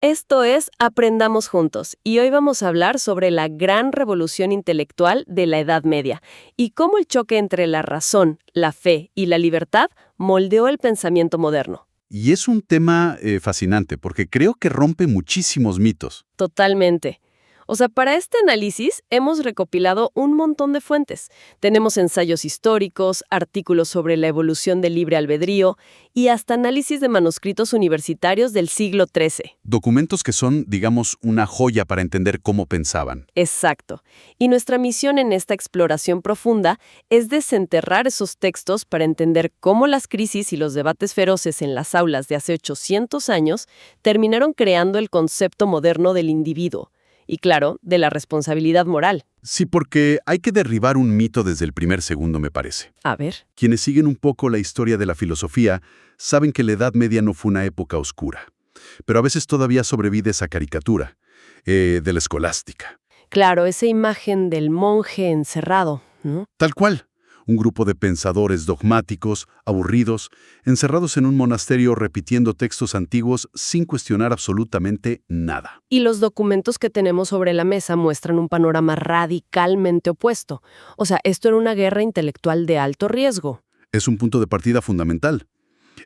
Esto es Aprendamos Juntos, y hoy vamos a hablar sobre la gran revolución intelectual de la Edad Media y cómo el choque entre la razón, la fe y la libertad moldeó el pensamiento moderno. Y es un tema fascinante porque creo que rompe muchísimos mitos. Totalmente. O sea, para este análisis hemos recopilado un montón de fuentes. Tenemos ensayos históricos, artículos sobre la evolución del libre albedrío y hasta análisis de manuscritos universitarios del siglo XIII. Documentos que son, digamos, una joya para entender cómo pensaban. Exacto. Y nuestra misión en esta exploración profunda es desenterrar esos textos para entender cómo las crisis y los debates feroces en las aulas de hace 800 años terminaron creando el concepto moderno del individuo. Y claro, de la responsabilidad moral. Sí, porque hay que derribar un mito desde el primer segundo, me parece. A ver. Quienes siguen un poco la historia de la filosofía saben que la Edad Media no fue una época oscura. Pero a veces todavía sobrevive esa caricatura de la escolástica. Claro, esa imagen del monje encerrado, ¿no? Tal cual. Un grupo de pensadores dogmáticos, aburridos, encerrados en un monasterio repitiendo textos antiguos sin cuestionar absolutamente nada. Y los documentos que tenemos sobre la mesa muestran un panorama radicalmente opuesto. O sea, esto era una guerra intelectual de alto riesgo. Es un punto de partida fundamental.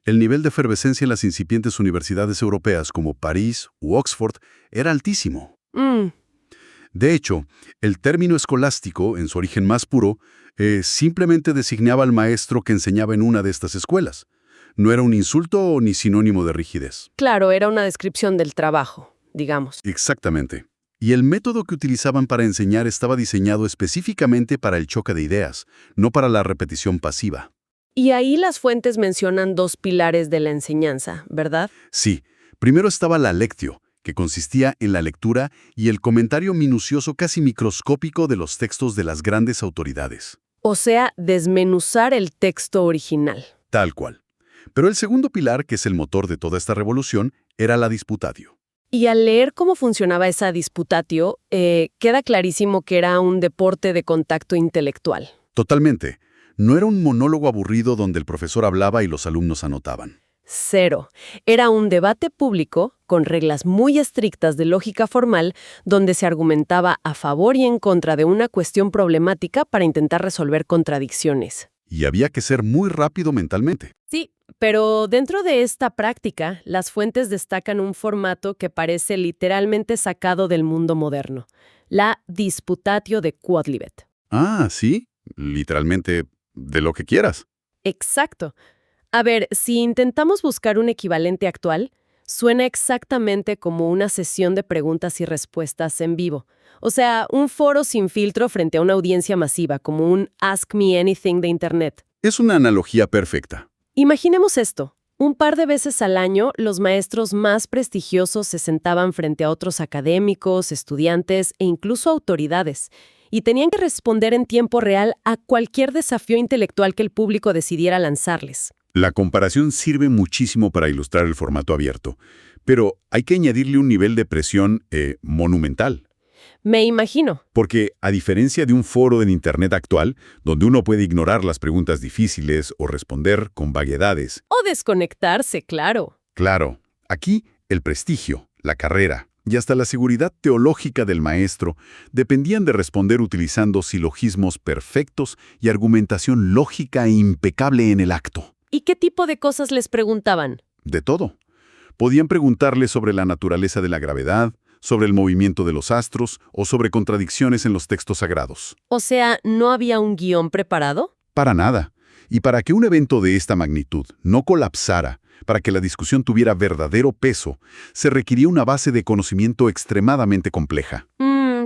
El nivel de efervescencia en las incipientes universidades europeas como París u Oxford era altísimo. De hecho, el término escolástico, en su origen más puro, simplemente designaba al maestro que enseñaba en una de estas escuelas. No era un insulto ni sinónimo de rigidez. Claro, era una descripción del trabajo, digamos. Exactamente. Y el método que utilizaban para enseñar estaba diseñado específicamente para el choque de ideas, no para la repetición pasiva. Y ahí las fuentes mencionan dos pilares de la enseñanza, ¿verdad? Sí, primero estaba la lectio, que consistía en la lectura y el comentario minucioso casi microscópico de los textos de las grandes autoridades. O sea, desmenuzar el texto original. Tal cual. Pero el segundo pilar, que es el motor de toda esta revolución, era la disputatio. Y al leer cómo funcionaba esa disputatio, queda clarísimo que era un deporte de contacto intelectual. Totalmente. No era un monólogo aburrido donde el profesor hablaba y los alumnos anotaban. Cero. Era un debate público con reglas muy estrictas de lógica formal donde se argumentaba a favor y en contra de una cuestión problemática para intentar resolver contradicciones. Y había que ser muy rápido mentalmente. Sí, pero dentro de esta práctica, las fuentes destacan un formato que parece literalmente sacado del mundo moderno, la disputatio de Quodlibet. Ah, sí, literalmente de lo que quieras. Exacto. A ver, si intentamos buscar un equivalente actual, suena exactamente como una sesión de preguntas y respuestas en vivo. O sea, un foro sin filtro frente a una audiencia masiva, como un Ask Me Anything de Internet. Es una analogía perfecta. Imaginemos esto. Un par de veces al año, los maestros más prestigiosos se sentaban frente a otros académicos, estudiantes e incluso autoridades, y tenían que responder en tiempo real a cualquier desafío intelectual que el público decidiera lanzarles. La comparación sirve muchísimo para ilustrar el formato abierto, pero hay que añadirle un nivel de presión monumental. Me imagino. Porque, a diferencia de un foro en Internet actual, donde uno puede ignorar las preguntas difíciles o responder con vaguedades. O desconectarse, claro. Claro, aquí el prestigio, la carrera y hasta la seguridad teológica del maestro dependían de responder utilizando silogismos perfectos y argumentación lógica e impecable en el acto. ¿Y qué tipo de cosas les preguntaban? De todo. Podían preguntarle sobre la naturaleza de la gravedad, sobre el movimiento de los astros o sobre contradicciones en los textos sagrados. O sea, ¿no había un guión preparado? Para nada. Y para que un evento de esta magnitud no colapsara, para que la discusión tuviera verdadero peso, se requería una base de conocimiento extremadamente compleja.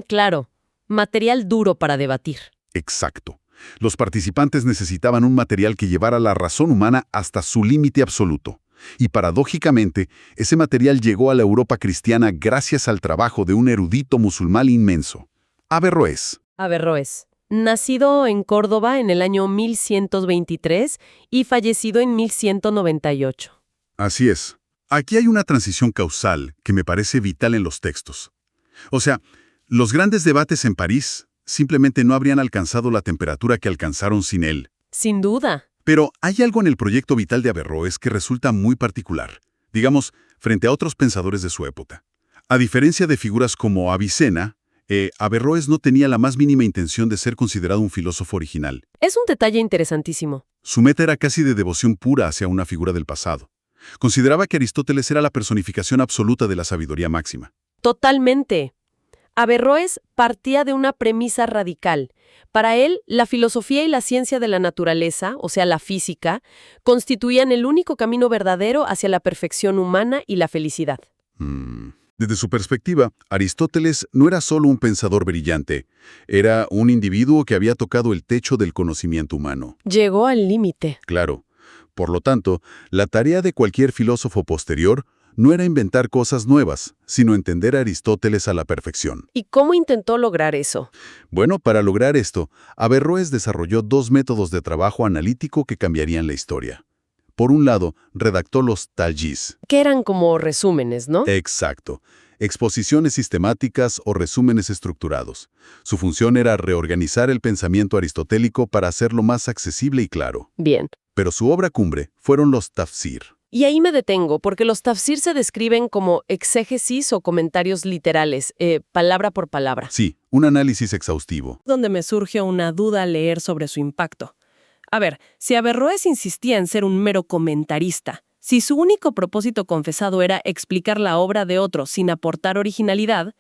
Claro. Material duro para debatir. Exacto. Los participantes necesitaban un material que llevara la razón humana hasta su límite absoluto. Y paradójicamente, ese material llegó a la Europa cristiana gracias al trabajo de un erudito musulmán inmenso, Averroes. Averroes. Nacido en Córdoba en el año 1123 y fallecido en 1198. Así es. Aquí hay una transición causal que me parece vital en los textos. O sea, los grandes debates en París simplemente no habrían alcanzado la temperatura que alcanzaron sin él. Sin duda. Pero hay algo en el proyecto vital de Averroes que resulta muy particular, digamos, frente a otros pensadores de su época. A diferencia de figuras como Avicena, Averroes no tenía la más mínima intención de ser considerado un filósofo original. Es un detalle interesantísimo. Su meta era casi de devoción pura hacia una figura del pasado. Consideraba que Aristóteles era la personificación absoluta de la sabiduría máxima. Totalmente. Averroes partía de una premisa radical. Para él, la filosofía y la ciencia de la naturaleza, o sea, la física, constituían el único camino verdadero hacia la perfección humana y la felicidad. Desde su perspectiva, Aristóteles no era solo un pensador brillante, era un individuo que había tocado el techo del conocimiento humano. Llegó al límite. Claro. Por lo tanto, la tarea de cualquier filósofo posterior no era inventar cosas nuevas, sino entender a Aristóteles a la perfección. ¿Y cómo intentó lograr eso? Bueno, para lograr esto, Averroes desarrolló dos métodos de trabajo analítico que cambiarían la historia. Por un lado, redactó los tallis. Que eran como resúmenes, ¿no? Exacto. Exposiciones sistemáticas o resúmenes estructurados. Su función era reorganizar el pensamiento aristotélico para hacerlo más accesible y claro. Bien. Pero su obra cumbre fueron los tafsir. Y ahí me detengo, porque los tafsir se describen como exégesis o comentarios literales, palabra por palabra. Sí, un análisis exhaustivo. Donde me surge una duda al leer sobre su impacto. A ver, si Averroes insistía en ser un mero comentarista, si su único propósito confesado era explicar la obra de otro sin aportar originalidad,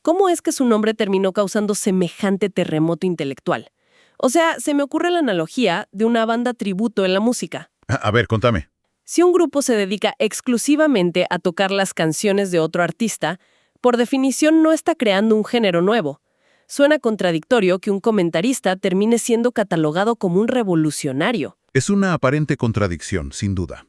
¿cómo es que su nombre terminó causando semejante terremoto intelectual? O sea, se me ocurre la analogía de una banda tributo en la música. A ver, contame. Si un grupo se dedica exclusivamente a tocar las canciones de otro artista, por definición no está creando un género nuevo. Suena contradictorio que un comentarista termine siendo catalogado como un revolucionario. Es una aparente contradicción, sin duda.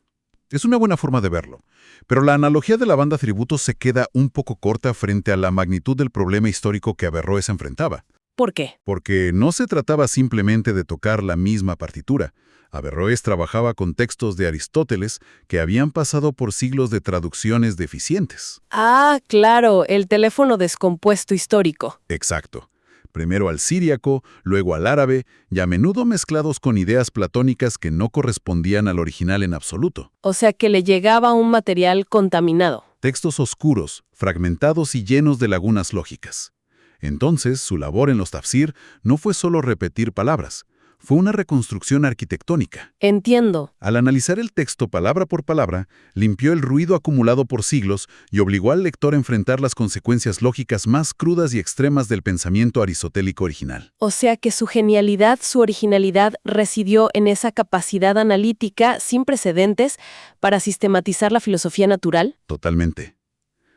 Es una buena forma de verlo. Pero la analogía de la banda tributo se queda un poco corta frente a la magnitud del problema histórico que Averroes enfrentaba. ¿Por qué? Porque no se trataba simplemente de tocar la misma partitura. Averroes trabajaba con textos de Aristóteles que habían pasado por siglos de traducciones deficientes. Ah, claro, el teléfono descompuesto histórico. Exacto. Primero al siríaco, luego al árabe, y a menudo mezclados con ideas platónicas que no correspondían al original en absoluto. O sea que le llegaba un material contaminado. Textos oscuros, fragmentados y llenos de lagunas lógicas. Entonces, su labor en los tafsir no fue solo repetir palabras, fue una reconstrucción arquitectónica. Entiendo. Al analizar el texto palabra por palabra, limpió el ruido acumulado por siglos y obligó al lector a enfrentar las consecuencias lógicas más crudas y extremas del pensamiento aristotélico original. O sea que su genialidad, su originalidad, residió en esa capacidad analítica sin precedentes para sistematizar la filosofía natural. Totalmente.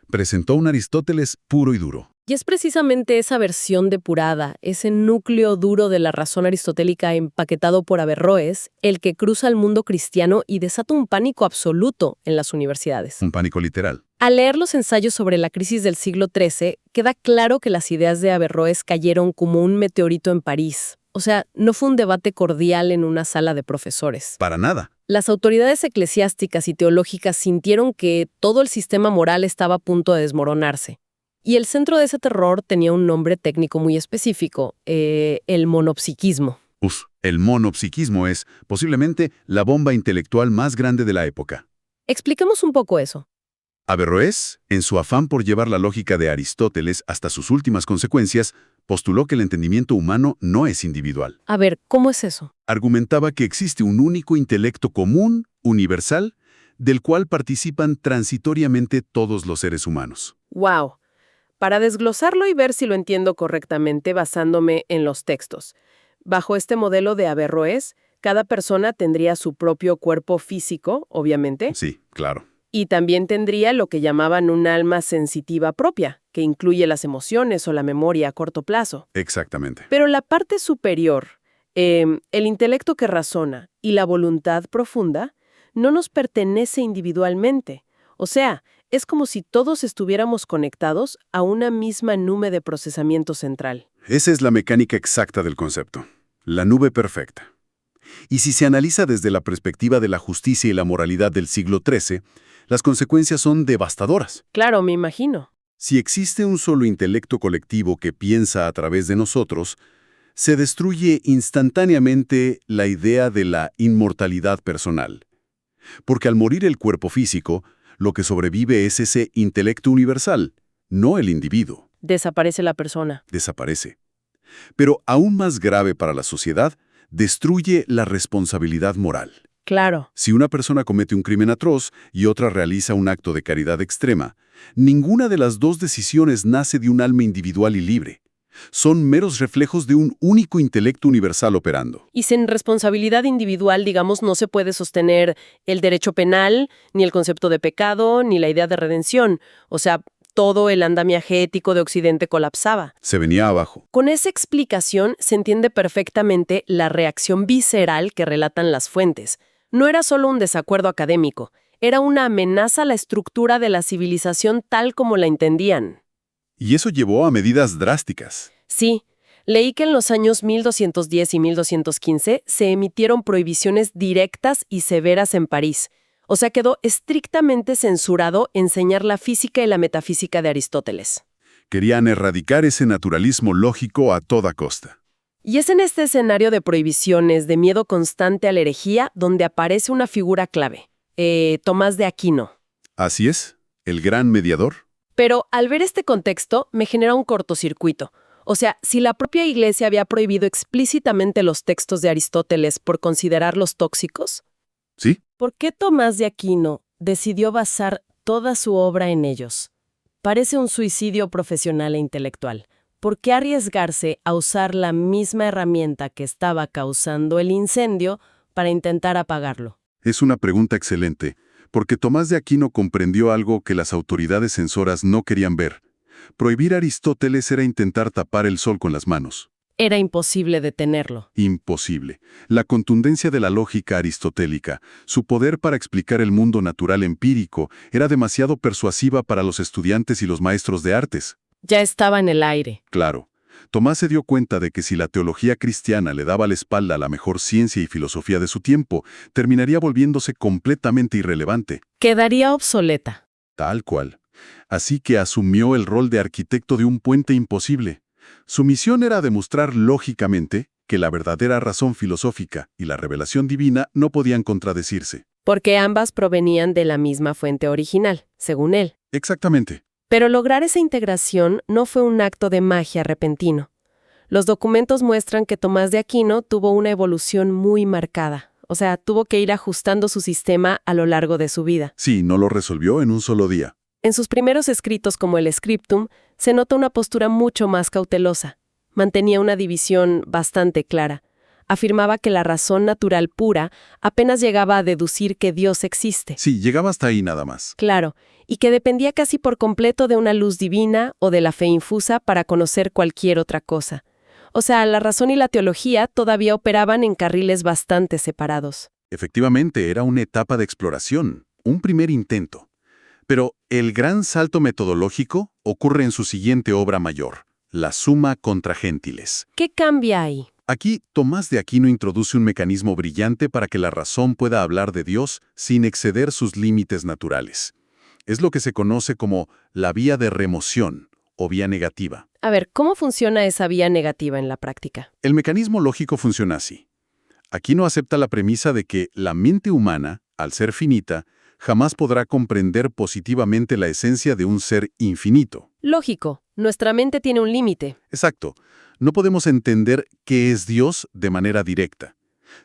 Presentó un Aristóteles puro y duro. Y es precisamente esa versión depurada, ese núcleo duro de la razón aristotélica empaquetado por Averroes, el que cruza el mundo cristiano y desata un pánico absoluto en las universidades. Un pánico literal. Al leer los ensayos sobre la crisis del siglo XIII, queda claro que las ideas de Averroes cayeron como un meteorito en París. O sea, no fue un debate cordial en una sala de profesores. Para nada. Las autoridades eclesiásticas y teológicas sintieron que todo el sistema moral estaba a punto de desmoronarse. Y el centro de ese terror tenía un nombre técnico muy específico, el monopsiquismo. El monopsiquismo es, posiblemente, la bomba intelectual más grande de la época. Expliquemos un poco eso. Averroes, en su afán por llevar la lógica de Aristóteles hasta sus últimas consecuencias, postuló que el entendimiento humano no es individual. A ver, ¿cómo es eso? Argumentaba que existe un único intelecto común, universal, del cual participan transitoriamente todos los seres humanos. ¡Wow! Para desglosarlo y ver si lo entiendo correctamente basándome en los textos. Bajo este modelo de Averroes, cada persona tendría su propio cuerpo físico, obviamente. Sí, claro. Y también tendría lo que llamaban un alma sensitiva propia, que incluye las emociones o la memoria a corto plazo. Exactamente. Pero la parte superior, el intelecto que razona y la voluntad profunda, no nos pertenece individualmente. O sea, es como si todos estuviéramos conectados a una misma nube de procesamiento central. Esa es la mecánica exacta del concepto. La nube perfecta. Y si se analiza desde la perspectiva de la justicia y la moralidad del siglo XIII, las consecuencias son devastadoras. Claro, me imagino. Si existe un solo intelecto colectivo que piensa a través de nosotros, se destruye instantáneamente la idea de la inmortalidad personal. Porque al morir el cuerpo físico, Lo que sobrevive es ese intelecto universal, no el individuo. Desaparece la persona. Desaparece. Pero aún más grave para la sociedad, destruye la responsabilidad moral. Claro. Si una persona comete un crimen atroz y otra realiza un acto de caridad extrema, ninguna de las dos decisiones nace de un alma individual y libre. Son meros reflejos de un único intelecto universal operando. Y sin responsabilidad individual, digamos, no se puede sostener el derecho penal, ni el concepto de pecado, ni la idea de redención. O sea, todo el andamiaje ético de Occidente colapsaba. Se venía abajo. Con esa explicación se entiende perfectamente la reacción visceral que relatan las fuentes. No era solo un desacuerdo académico, era una amenaza a la estructura de la civilización tal como la entendían. Y eso llevó a medidas drásticas. Sí, leí que en los años 1210 y 1215 se emitieron prohibiciones directas y severas en París. O sea, quedó estrictamente censurado enseñar la física y la metafísica de Aristóteles. Querían erradicar ese naturalismo lógico a toda costa. Y es en este escenario de prohibiciones, de miedo constante a la herejía, donde aparece una figura clave, Tomás de Aquino. Así es, el gran mediador. Pero al ver este contexto, me genera un cortocircuito. O sea, si la propia Iglesia había prohibido explícitamente los textos de Aristóteles por considerarlos tóxicos, ¿Sí? ¿por qué Tomás de Aquino decidió basar toda su obra en ellos? Parece un suicidio profesional e intelectual. ¿Por qué arriesgarse a usar la misma herramienta que estaba causando el incendio para intentar apagarlo? Es una pregunta excelente, porque Tomás de Aquino comprendió algo que las autoridades censoras no querían ver. Prohibir a Aristóteles era intentar tapar el sol con las manos. Era imposible detenerlo. Imposible. La contundencia de la lógica aristotélica, su poder para explicar el mundo natural empírico, era demasiado persuasiva para los estudiantes y los maestros de artes. Ya estaba en el aire. Claro. Tomás se dio cuenta de que si la teología cristiana le daba la espalda a la mejor ciencia y filosofía de su tiempo, terminaría volviéndose completamente irrelevante. Quedaría obsoleta. Tal cual. Así que asumió el rol de arquitecto de un puente imposible. Su misión era demostrar lógicamente que la verdadera razón filosófica y la revelación divina no podían contradecirse. Porque ambas provenían de la misma fuente original, según él. Exactamente. Pero lograr esa integración no fue un acto de magia repentino. Los documentos muestran que Tomás de Aquino tuvo una evolución muy marcada. O sea, tuvo que ir ajustando su sistema a lo largo de su vida. Sí, no lo resolvió en un solo día. En sus primeros escritos como el Scriptum, se nota una postura mucho más cautelosa. Mantenía una división bastante clara. Afirmaba que la razón natural pura apenas llegaba a deducir que Dios existe. Sí, llegaba hasta ahí nada más. Claro, y que dependía casi por completo de una luz divina o de la fe infusa para conocer cualquier otra cosa. O sea, la razón y la teología todavía operaban en carriles bastante separados. Efectivamente, era una etapa de exploración, un primer intento. Pero el gran salto metodológico ocurre en su siguiente obra mayor, la Summa contra Gentiles. ¿Qué cambia ahí? Aquí, Tomás de Aquino introduce un mecanismo brillante para que la razón pueda hablar de Dios sin exceder sus límites naturales. Es lo que se conoce como la vía de remoción o vía negativa. A ver, ¿cómo funciona esa vía negativa en la práctica? El mecanismo lógico funciona así. Aquino acepta la premisa de que la mente humana, al ser finita, jamás podrá comprender positivamente la esencia de un ser infinito. Lógico, nuestra mente tiene un límite. Exacto. No podemos entender qué es Dios de manera directa.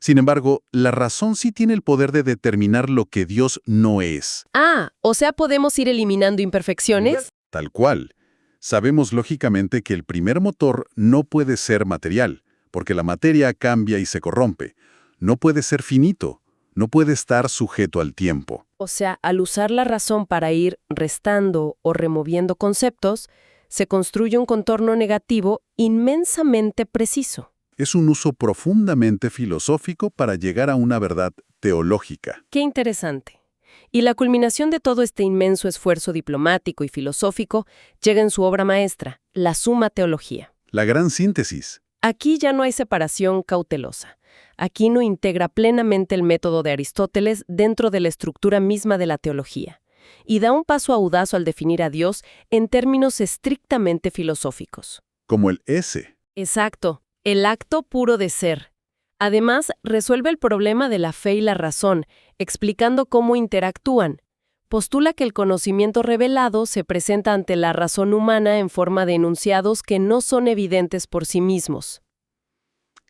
Sin embargo, la razón sí tiene el poder de determinar lo que Dios no es. Ah, o sea, ¿podemos ir eliminando imperfecciones? Tal cual. Sabemos lógicamente que el primer motor no puede ser material, porque la materia cambia y se corrompe. No puede ser finito, no puede estar sujeto al tiempo. O sea, al usar la razón para ir restando o removiendo conceptos, se construye un contorno negativo inmensamente preciso. Es un uso profundamente filosófico para llegar a una verdad teológica. Qué interesante. Y la culminación de todo este inmenso esfuerzo diplomático y filosófico llega en su obra maestra, la Summa Teología. La gran síntesis. Aquí ya no hay separación cautelosa. Aquino integra plenamente el método de Aristóteles dentro de la estructura misma de la teología y da un paso audaz al definir a Dios en términos estrictamente filosóficos. Como el S. Exacto, el acto puro de ser. Además, resuelve el problema de la fe y la razón, explicando cómo interactúan. Postula que el conocimiento revelado se presenta ante la razón humana en forma de enunciados que no son evidentes por sí mismos.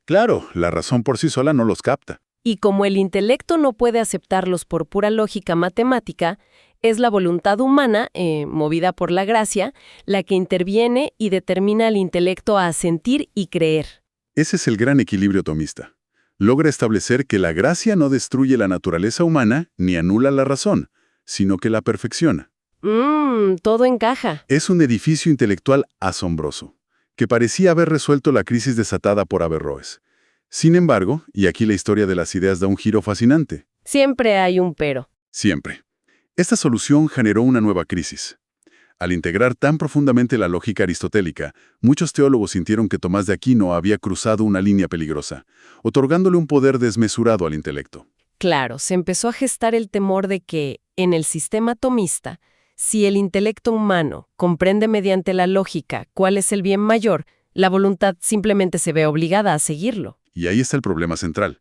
Claro, la razón por sí sola no los capta. Y como el intelecto no puede aceptarlos por pura lógica matemática, es la voluntad humana, movida por la gracia, la que interviene y determina al intelecto a sentir y creer. Ese es el gran equilibrio tomista. Logra establecer que la gracia no destruye la naturaleza humana ni anula la razón, sino que la perfecciona. Todo encaja. Es un edificio intelectual asombroso, que parecía haber resuelto la crisis desatada por Averroes. Sin embargo, y aquí la historia de las ideas da un giro fascinante. Siempre hay un pero. Siempre. Esta solución generó una nueva crisis. Al integrar tan profundamente la lógica aristotélica, muchos teólogos sintieron que Tomás de Aquino había cruzado una línea peligrosa, otorgándole un poder desmesurado al intelecto. Claro, se empezó a gestar el temor de que, en el sistema tomista, si el intelecto humano comprende mediante la lógica cuál es el bien mayor, la voluntad simplemente se ve obligada a seguirlo. Y ahí está el problema central.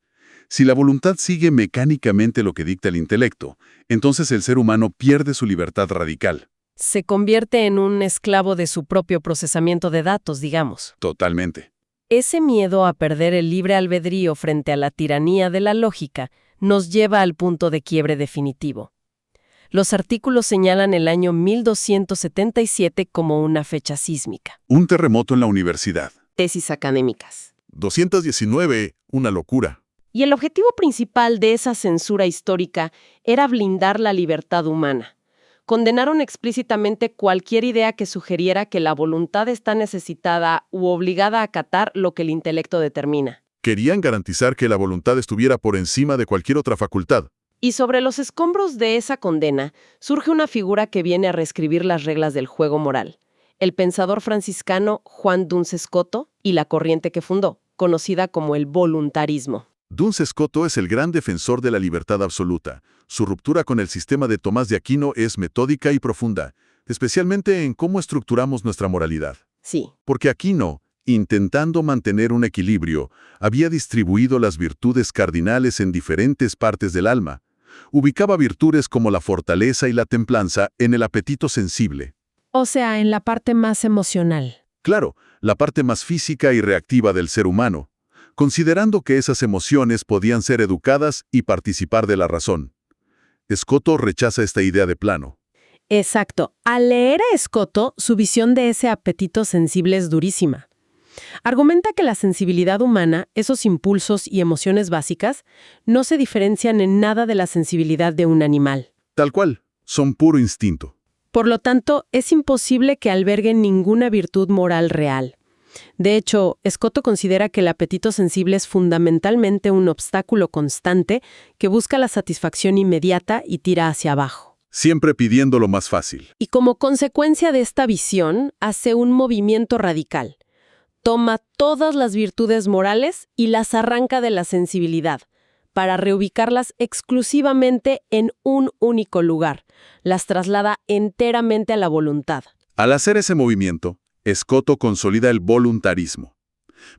Si la voluntad sigue mecánicamente lo que dicta el intelecto, entonces el ser humano pierde su libertad radical. Se convierte en un esclavo de su propio procesamiento de datos, digamos. Totalmente. Ese miedo a perder el libre albedrío frente a la tiranía de la lógica nos lleva al punto de quiebre definitivo. Los artículos señalan el año 1277 como una fecha sísmica. Un terremoto en la universidad. Tesis académicas. 219, una locura. Y el objetivo principal de esa censura histórica era blindar la libertad humana. Condenaron explícitamente cualquier idea que sugiriera que la voluntad está necesitada u obligada a acatar lo que el intelecto determina. Querían garantizar que la voluntad estuviera por encima de cualquier otra facultad. Y sobre los escombros de esa condena surge una figura que viene a reescribir las reglas del juego moral. El pensador franciscano Juan Duns Scoto y la corriente que fundó, conocida como el voluntarismo. Duns Scoto es el gran defensor de la libertad absoluta. Su ruptura con el sistema de Tomás de Aquino es metódica y profunda, especialmente en cómo estructuramos nuestra moralidad. Sí. Porque Aquino, intentando mantener un equilibrio, había distribuido las virtudes cardinales en diferentes partes del alma. Ubicaba virtudes como la fortaleza y la templanza en el apetito sensible. O sea, en la parte más emocional. Claro, la parte más física y reactiva del ser humano, considerando que esas emociones podían ser educadas y participar de la razón. Scoto rechaza esta idea de plano. Exacto. Al leer a Scoto, su visión de ese apetito sensible es durísima. Argumenta que la sensibilidad humana, esos impulsos y emociones básicas, no se diferencian en nada de la sensibilidad de un animal. Tal cual, son puro instinto. Por lo tanto, es imposible que alberguen ninguna virtud moral real. De hecho, Scoto considera que el apetito sensible es fundamentalmente un obstáculo constante que busca la satisfacción inmediata y tira hacia abajo. Siempre pidiendo lo más fácil. Y como consecuencia de esta visión, hace un movimiento radical. Toma todas las virtudes morales y las arranca de la sensibilidad, para reubicarlas exclusivamente en un único lugar. Las traslada enteramente a la voluntad. Al hacer ese movimiento, Scoto consolida el voluntarismo.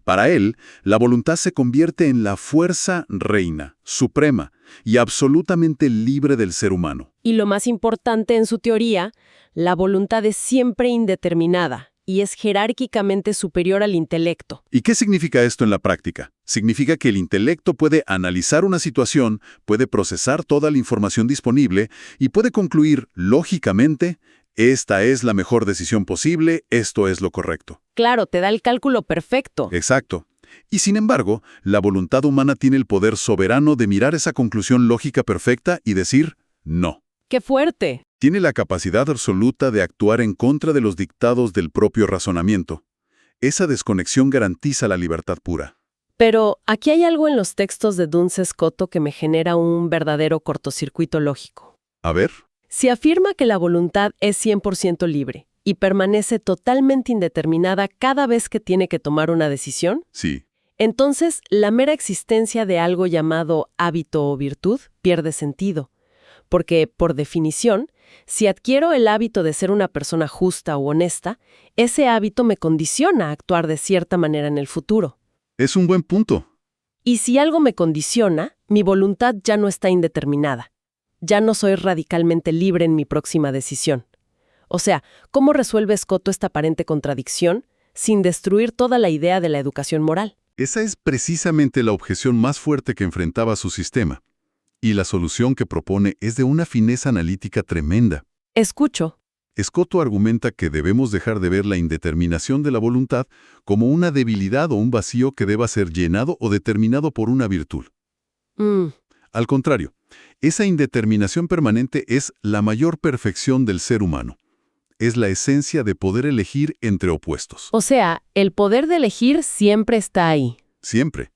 Para él, la voluntad se convierte en la fuerza reina, suprema y absolutamente libre del ser humano. Y lo más importante en su teoría, la voluntad es siempre indeterminada y es jerárquicamente superior al intelecto. ¿Y qué significa esto en la práctica? Significa que el intelecto puede analizar una situación, puede procesar toda la información disponible y puede concluir lógicamente: esta es la mejor decisión posible, esto es lo correcto. Claro, te da el cálculo perfecto. Exacto. Y sin embargo, la voluntad humana tiene el poder soberano de mirar esa conclusión lógica perfecta y decir no. ¡Qué fuerte! Tiene la capacidad absoluta de actuar en contra de los dictados del propio razonamiento. Esa desconexión garantiza la libertad pura. Pero aquí hay algo en los textos de Duns Scoto que me genera un verdadero cortocircuito lógico. A ver. Si afirma que la voluntad es 100% libre y permanece totalmente indeterminada cada vez que tiene que tomar una decisión, Sí. entonces la mera existencia de algo llamado hábito o virtud pierde sentido. Porque, por definición, si adquiero el hábito de ser una persona justa o honesta, ese hábito me condiciona a actuar de cierta manera en el futuro. Es un buen punto. Y si algo me condiciona, mi voluntad ya no está indeterminada. ya no soy radicalmente libre en mi próxima decisión. O sea, ¿cómo resuelve Scotto esta aparente contradicción sin destruir toda la idea de la educación moral? Esa es precisamente la objeción más fuerte que enfrentaba su sistema. Y la solución que propone es de una fineza analítica tremenda. Escucho. Scotto argumenta que debemos dejar de ver la indeterminación de la voluntad como una debilidad o un vacío que deba ser llenado o determinado por una virtud. Al contrario, esa indeterminación permanente es la mayor perfección del ser humano. Es la esencia de poder elegir entre opuestos. O sea, el poder de elegir siempre está ahí. Siempre.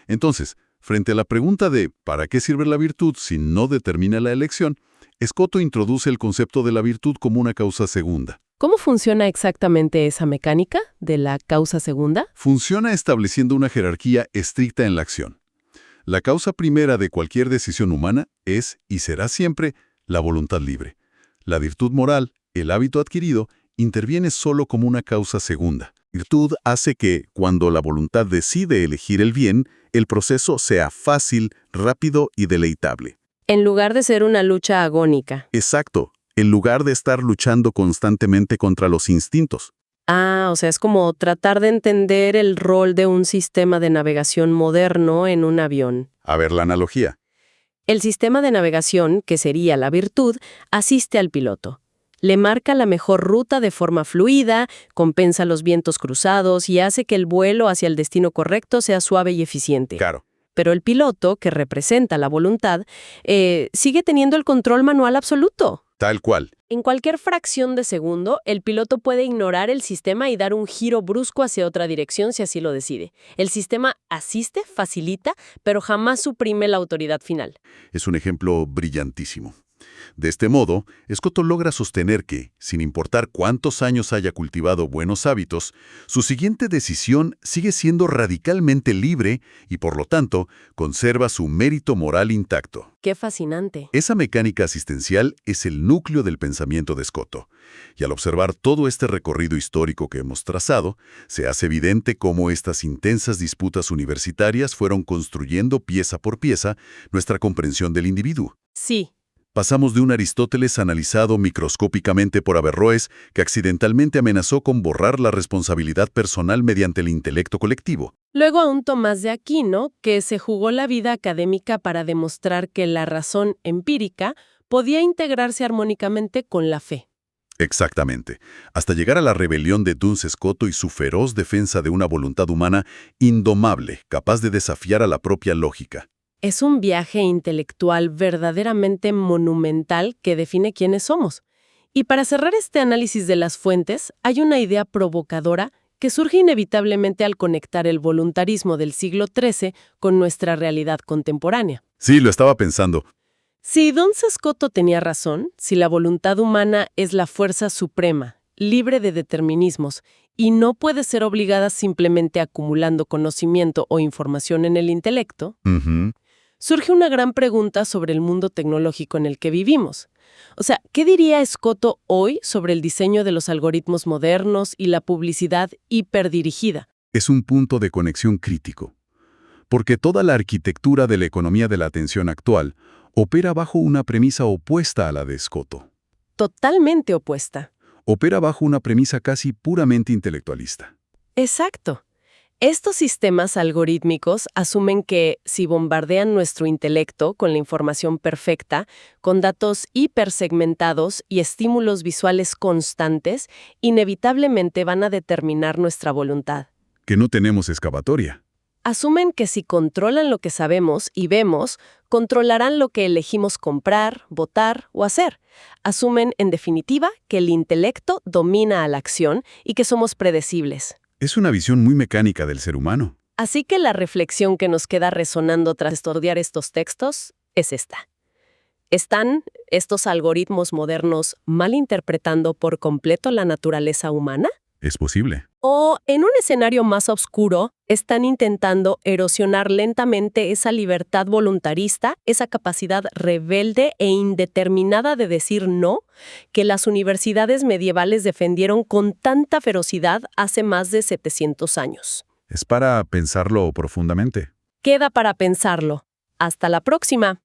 Entonces, frente a la pregunta de ¿para qué sirve la virtud si no determina la elección?, Scotto introduce el concepto de la virtud como una causa segunda. ¿Cómo funciona exactamente esa mecánica de la causa segunda? Funciona estableciendo una jerarquía estricta en la acción. La causa primera de cualquier decisión humana es, y será siempre, la voluntad libre. La virtud moral, el hábito adquirido, interviene solo como una causa segunda. Virtud hace que, cuando la voluntad decide elegir el bien, el proceso sea fácil, rápido y deleitable. En lugar de ser una lucha agónica. Exacto, en lugar de estar luchando constantemente contra los instintos. O sea, es como tratar de entender el rol de un sistema de navegación moderno en un avión. A ver la analogía. El sistema de navegación, que sería la virtud, asiste al piloto. Le marca la mejor ruta de forma fluida, compensa los vientos cruzados y hace que el vuelo hacia el destino correcto sea suave y eficiente. Claro. Pero el piloto, que representa la voluntad, sigue teniendo el control manual absoluto. Tal cual. En cualquier fracción de segundo, el piloto puede ignorar el sistema y dar un giro brusco hacia otra dirección si así lo decide. El sistema asiste, facilita, pero jamás suprime la autoridad final. Es un ejemplo brillantísimo. De este modo, Scotto logra sostener que, sin importar cuántos años haya cultivado buenos hábitos, su siguiente decisión sigue siendo radicalmente libre y, por lo tanto, conserva su mérito moral intacto. ¡Qué fascinante! Esa mecánica asistencial es el núcleo del pensamiento de Scotto. Y al observar todo este recorrido histórico que hemos trazado, se hace evidente cómo estas intensas disputas universitarias fueron construyendo pieza por pieza nuestra comprensión del individuo. Sí. Pasamos de un Aristóteles analizado microscópicamente por Averroes, que accidentalmente amenazó con borrar la responsabilidad personal mediante el intelecto colectivo. Luego a un Tomás de Aquino, que se jugó la vida académica para demostrar que la razón empírica podía integrarse armónicamente con la fe. Exactamente. Hasta llegar a la rebelión de Duns Scoto y su feroz defensa de una voluntad humana indomable, capaz de desafiar a la propia lógica. Es un viaje intelectual verdaderamente monumental que define quiénes somos. Y para cerrar este análisis de las fuentes, hay una idea provocadora que surge inevitablemente al conectar el voluntarismo del siglo XIII con nuestra realidad contemporánea. Sí, lo estaba pensando. Si Duns Scoto tenía razón, si la voluntad humana es la fuerza suprema, libre de determinismos, y no puede ser obligada simplemente acumulando conocimiento o información en el intelecto, surge una gran pregunta sobre el mundo tecnológico en el que vivimos. O sea, ¿qué diría Scotto hoy sobre el diseño de los algoritmos modernos y la publicidad hiperdirigida? Es un punto de conexión crítico, porque toda la arquitectura de la economía de la atención actual opera bajo una premisa opuesta a la de Scotto. Totalmente opuesta. Opera bajo una premisa casi puramente intelectualista. Exacto. Estos sistemas algorítmicos asumen que, si bombardean nuestro intelecto con la información perfecta, con datos hipersegmentados y estímulos visuales constantes, inevitablemente van a determinar nuestra voluntad. Que no tenemos escapatoria. Asumen que si controlan lo que sabemos y vemos, controlarán lo que elegimos comprar, votar o hacer. Asumen, en definitiva, que el intelecto domina a la acción y que somos predecibles. Es una visión muy mecánica del ser humano. Así que la reflexión que nos queda resonando tras estudiar estos textos es esta. ¿Están estos algoritmos modernos malinterpretando por completo la naturaleza humana? Es posible. ¿O, en un escenario más oscuro, están intentando erosionar lentamente esa libertad voluntarista, esa capacidad rebelde e indeterminada de decir no, que las universidades medievales defendieron con tanta ferocidad hace más de 700 años? Es para pensarlo profundamente. Queda para pensarlo. Hasta la próxima.